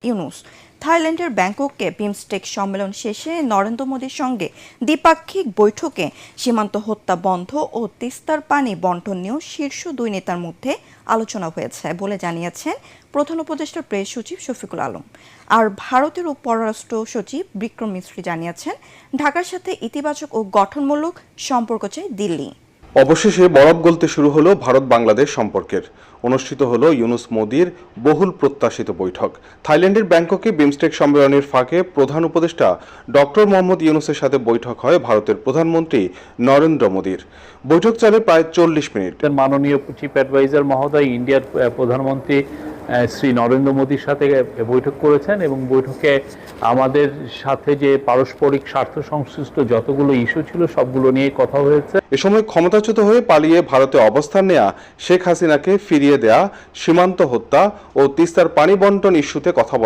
ইউনূস থাইল্যান্ডের ব্যাংককে বিমস্টেক সম্মেলন শেষে নরেন্দ্র মোদীর সঙ্গে দ্বিপাক্ষিক বৈঠকে সীমান্ত হত্যা বন্ধ ও তিস্তার পানি বণ্টন নিয়েও শীর্ষ দুই নেতার মধ্যে আলোচনা হয়েছে বলে জানিয়েছেন প্রধান উপদেষ্টা প্রেস সচিব শফিকুল আলম। আর ভারতের পররাষ্ট্র সচিব বিক্রম মিস্ত্রি জানিয়েছেন ঢাকার সাথে ইতিবাচক ও গঠনমূলক সম্পর্ক চায় দিল্লি। অবশেষে বরফ গলতে শুরু হলো ভারত বাংলাদেশ সম্পর্কের। অনুষ্ঠিত হলো ইউনূস মোদির বহুল প্রত্যাশিত বৈঠক। থাইল্যান্ডের ব্যাংককে বিমস্টেক সম্মেলনের ফাঁকে প্রধান উপদেষ্টা ডক্টর মোহাম্মদ ইউনূসের সাথে বৈঠক হয় ভারতের প্রধানমন্ত্রী নরেন্দ্র মোদির। বৈঠক চলে প্রায় 40 মিনিট। মাননীয় চিফ অ্যাডভাইজার মহোদয় ইন্ডিয়ার প্রধানমন্ত্রী শ্রী নরেন্দ্র মোদীর সাথে বৈঠক করেছেন এবং বৈঠকে আমাদের সাথে যে পারস্পরিক স্বার্থ সংশ্লিষ্ট যতগুলো ইস্যু ছিল সবগুলো নিয়ে কথা হয়েছে। এ সময় ক্ষমতাচ্যুত হয়ে পালিয়ে ভারতে অবস্থান নেয়া শেখ হাসিনাকে ফিরিয়ে দেয়া, সীমান্ত হত্যা ও তিস্তার পানি বণ্টন ইস্যুতে কথা বলেন